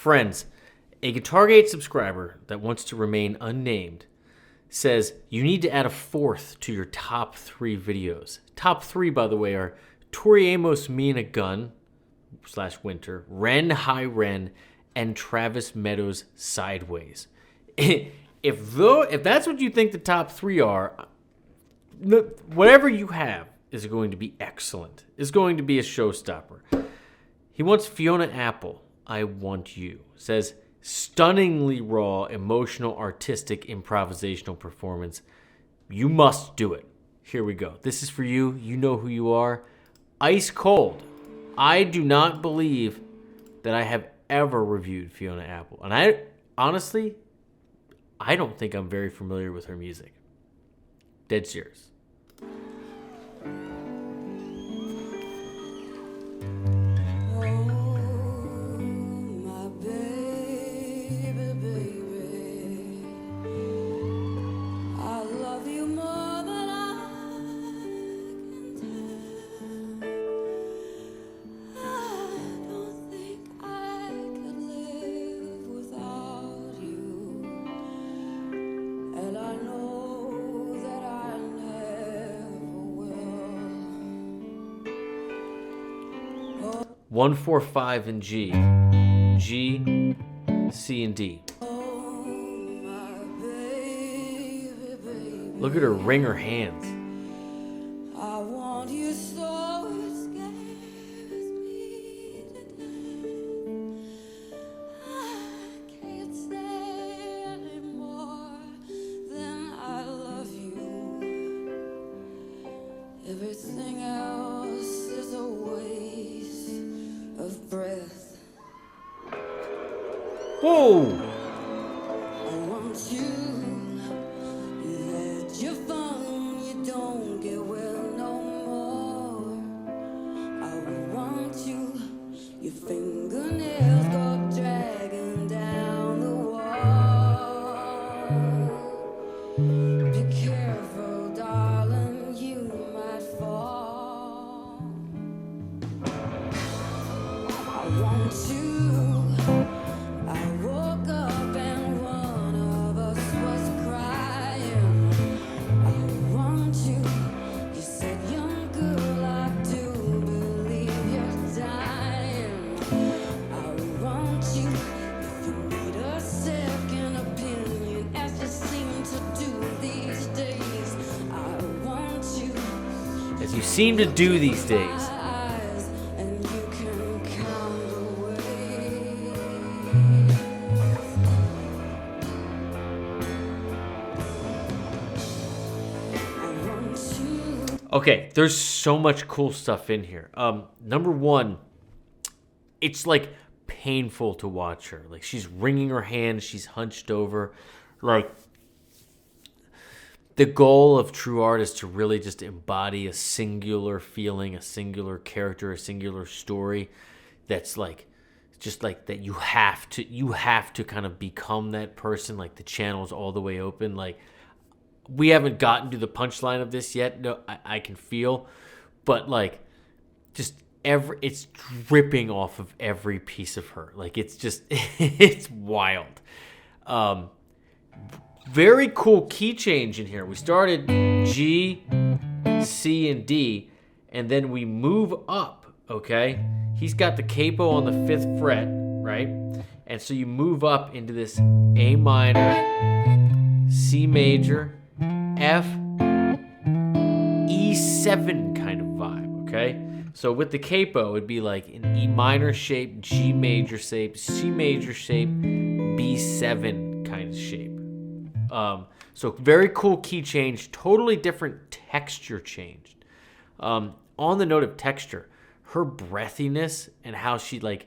Friends, a GuitarGate subscriber that wants to remain unnamed says you need to add a fourth to your top 3 videos. Top 3, by the way, are Tori Amos, Me and a Gun / Winter, Ren High Ren, and Travis Meadows Sideways. If that's what you think the top 3 are, whatever you have is going to be excellent. It's going to be a showstopper. He wants Fiona Apple, I Want You. Says, stunningly raw, emotional, artistic, improvisational performance. You must do it. Here we go. This is for you. You know who you are. Ice cold. I do not believe that I have ever reviewed Fiona Apple. And I honestly don't think I'm very familiar with her music. Dead serious. One, 4, 5 in G, G, C, and D. Look at her wring her hands. I want you so it scares me to death. I can't say any more than I love you. Everything else is a waste of breath. Whoa! I want you. You had your phone, you don't get well no more. I want you. Your fingernails go dragging down the wall. Be careful, darling, you might fall. I want you. I woke up and one of us was crying. I want you. You said, young girl, I do believe you're dying. I want you. If you need a second opinion, as you seem to do these days, I want you. As you seem to do these days. And you can count away. I want you. Okay, there's so much cool stuff in here. Number one, it's like painful to watch her. Like she's wringing her hands, she's hunched over. Like the goal of true art is to really just embody a singular feeling, a singular character, a singular story that's like just like that you have to kind of become that person. Like the channel's all the way open. Like we haven't gotten to the punchline of this yet. No, I can feel, but like just it's dripping off of every piece of her. Like it's just it's wild. Very cool key change in here. We started G, C, and D, and then we move up, okay? He's got the capo on the 5th fret, right? And so you move up into this A minor, C major, F, E7 kind of vibe, okay? So with the capo, it'd be like an E minor shape, G major shape, C major shape, B7 kind of shape. So very cool key change, totally different texture changed. On the note of texture, her breathiness and how she like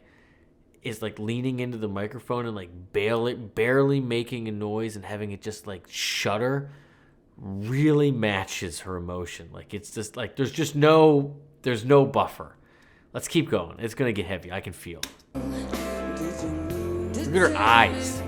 is like leaning into the microphone and like barely making a noise and having it just like shudder really matches her emotion. Like it's just like there's no buffer. Let's keep going. It's gonna get heavy. I can feel. Look at her eyes.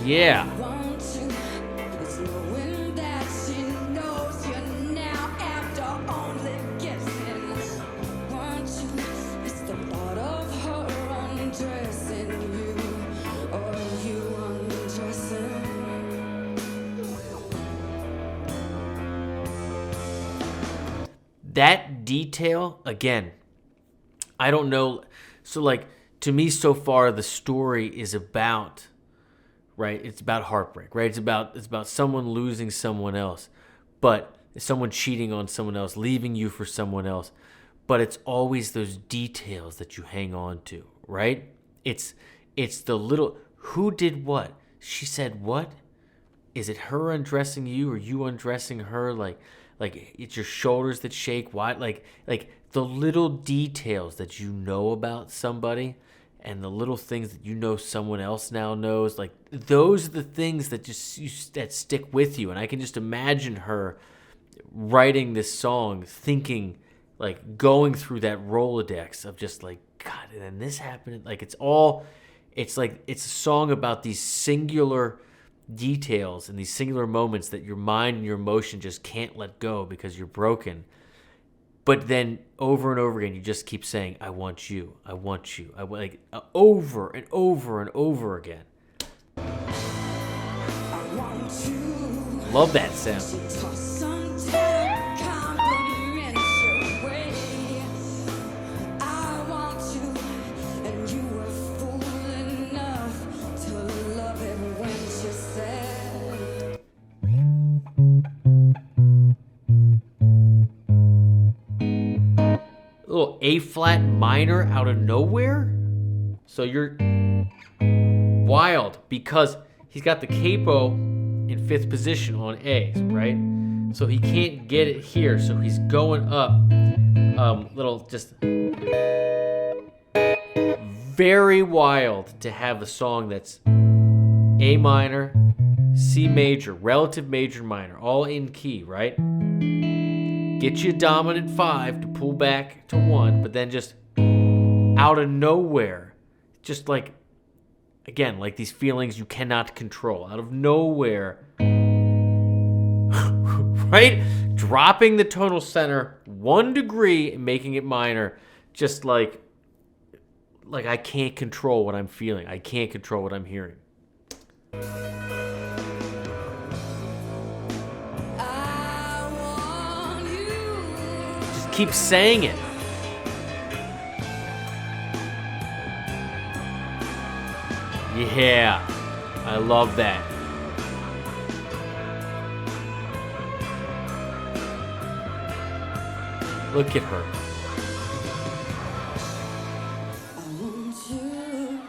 Yeah. Want to, it's knowing that she knows you now after only guessing. Want to, it's the thought of her undressing you, or you undressing. That detail, again, I don't know. So, like, to me so far, the story is about, right? It's about heartbreak, right? It's about someone losing someone else, but someone cheating on someone else, leaving you for someone else. But it's always those details that you hang on to, right? It's the little, who did what? She said what? Is it her undressing you or you undressing her? Like it's your shoulders that shake. Why? Like the little details that you know about somebody, and the little things that you know someone else now knows. Like those are the things that that stick with you. And I can just imagine her writing this song, thinking, like, going through that Rolodex of just like, God, and then this happened. Like it's a song about these singular details and these singular moments that your mind and your emotion just can't let go because you're broken. But then over and over again, you just keep saying, I want you, I want you, over and over and over again. I want you. Love that sound. Some tender compliments your way. I want you, and you were fool enough to love it when she said. A little A flat minor out of nowhere. So you're wild because he's got the capo in 5th position on A, right? So he can't get it here. So he's going up, little just very wild to have a song that's A minor, C major, relative major minor, all in key, right? Get you a dominant 5 to pull back to 1, but then just out of nowhere, just like, again, like these feelings you cannot control, out of nowhere, right? Dropping the tonal center 1 degree and making it minor, just like I can't control what I'm feeling. I can't control what I'm hearing. I want you. Just keep saying it. Yeah, I love that. Look at her. I want you.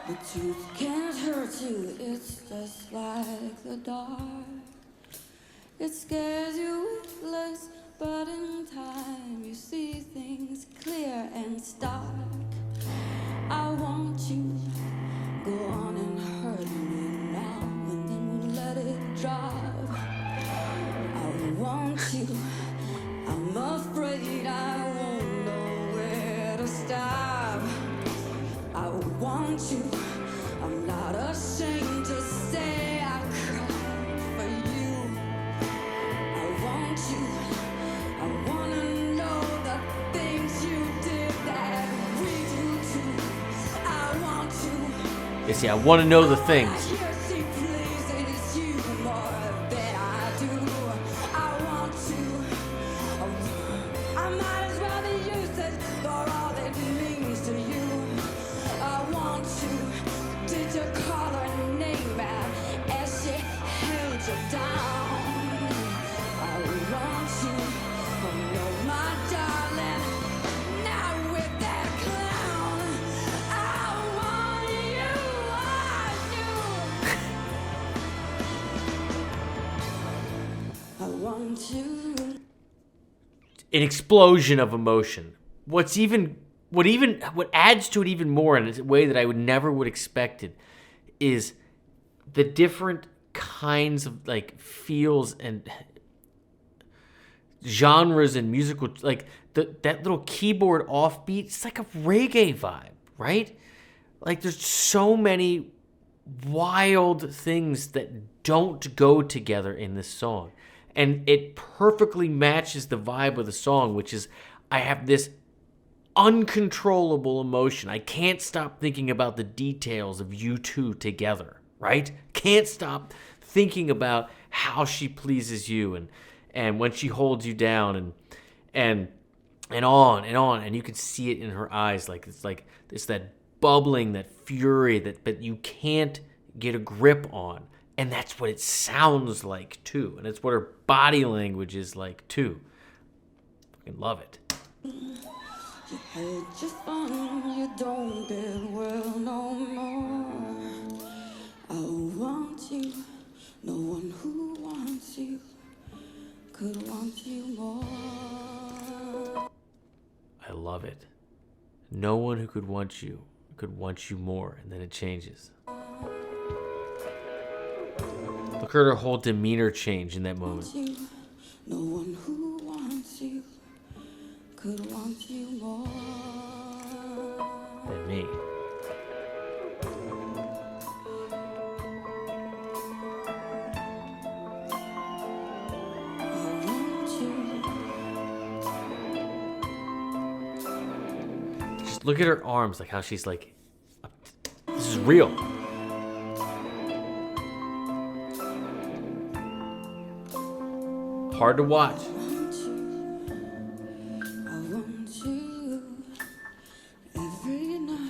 The truth can't hurt you. It's just like the dark. It scares you less, but in time you see things clear and stark. I want you. Go on and hurt me now, and then we let it drop. I want you. I'm afraid I won't know where to stop. I want you. I'm not ashamed to say I cried for you. I want you. I wanna know the things you did that we do too. I want you. You see, I want to know the things. Here she pleases you more than I do. I want you. I might as well be useless for all it means to you. I want you. Did you call her name out as she held you down? I want you. Oh no, my darling. Not with that clown. I want you. I want you. An explosion of emotion. What adds to it even more in a way that I would expect it is the different kinds of like feels and genres and musical, like that little keyboard offbeat. It's like a reggae vibe, right? Like there's so many wild things that don't go together in this song. And it perfectly matches the vibe of the song, which is I have this uncontrollable emotion. I can't stop thinking about the details of you two together, right? Can't stop thinking about how she pleases you and when she holds you down and on and on, and you can see it in her eyes, like it's that bubbling, that fury that you can't get a grip on. And that's what it sounds like too, and it's what her body language is like too. Fucking love it. You had your fun, you don't get well no more. I want you, no one who wants you could want you more. I love it. No one who could want you more, and then it changes. Look at her whole demeanor change in that moment. You, no one who wants you could want you more Than me. I want you. Just look at her arms, like how she's like, this is real. Hard to watch.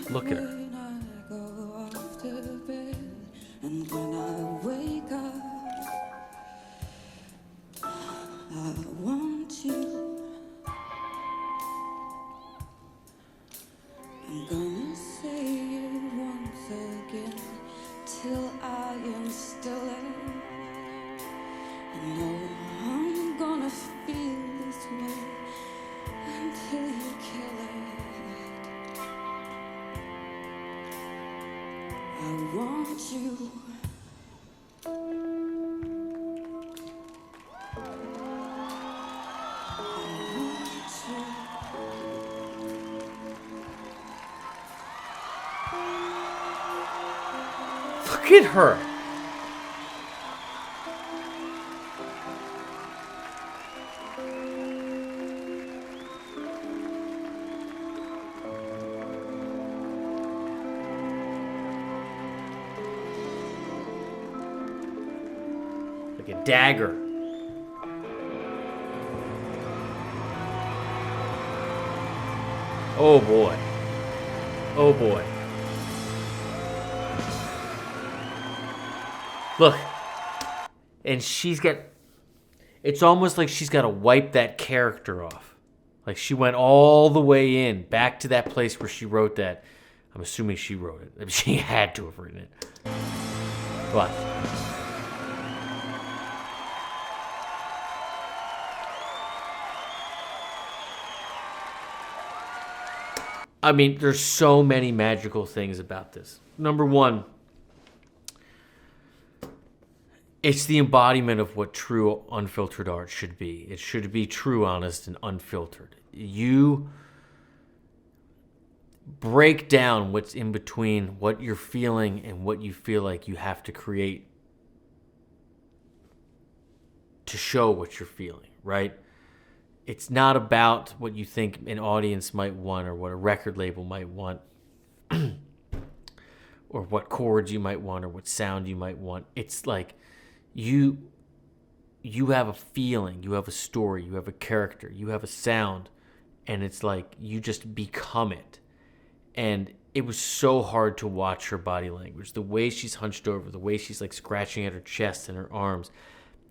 Look at her. I go off to bed, and when I wake up, I want you. I'm gonna say it once again till I am still. I know I'm gonna feel this way until you kill it. I want you. Look at her. Like a dagger. Oh boy. Oh boy. Look. And she's got... It's almost like she's got to wipe that character off. Like she went all the way in, back to that place where she wrote that. I'm assuming she wrote it. I mean, she had to have written it. But... I mean, there's so many magical things about this. Number one, it's the embodiment of what true unfiltered art should be. It should be true, honest, and unfiltered. You break down what's in between what you're feeling and what you feel like you have to create to show what you're feeling, right? It's not about what you think an audience might want or what a record label might want or what chords you might want or what sound you might want. It's like you have a feeling, you have a story, you have a character, you have a sound, and it's like you just become it. And it was so hard to watch her body language, the way she's hunched over, the way she's like scratching at her chest and her arms.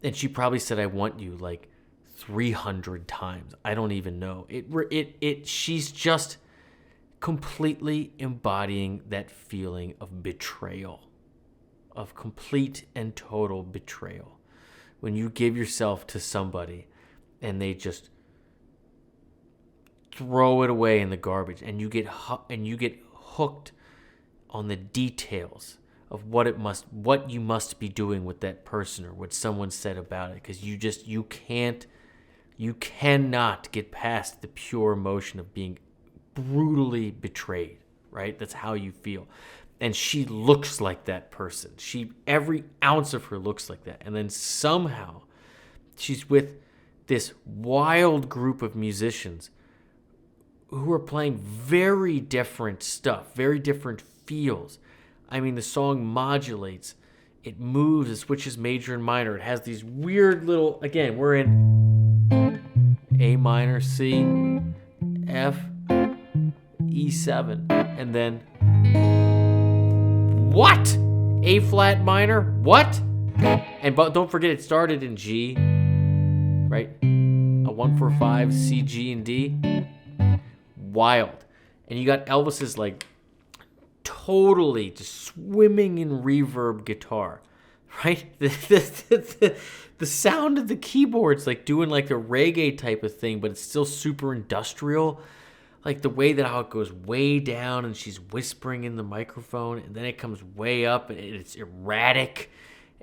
And she probably said, "I want you," like 300 times. I don't even know. She's just completely embodying that feeling of betrayal, of complete and total betrayal. When you give yourself to somebody and they just throw it away in the garbage, and you get hooked on the details of what you must be doing with that person or what someone said about it, because you cannot get past the pure emotion of being brutally betrayed, right? That's how you feel. And she looks like that person. Every ounce of her looks like that. And then somehow she's with this wild group of musicians who are playing very different stuff, very different feels. I mean, the song modulates. It moves, it switches major and minor. It has these weird little, again, we're in A minor, C, F, E7, and then what? A flat minor? What? But don't forget, it started in G, right? A 1-4-5, C, G, and D. Wild. And you got Elvis's like totally just swimming in reverb guitar, right? The sound of the keyboard's like doing like the reggae type of thing, but it's still super industrial. Like the way that how it goes way down and she's whispering in the microphone, and then it comes way up and it's erratic,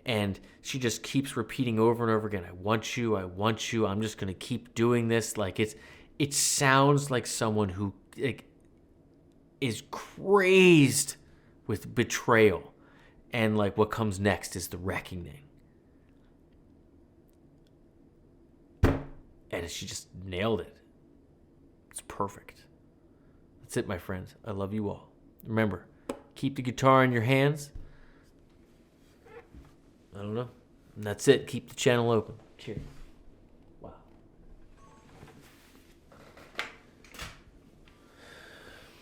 and she just keeps repeating over and over again, I want you, I'm just gonna keep doing this. Like it sounds like someone who like is crazed with betrayal, and like what comes next is the reckoning. And she just nailed it. It's perfect. That's it, my friends. I love you all. Remember, keep the guitar in your hands. I don't know. And that's it. Keep the channel open. Cheers.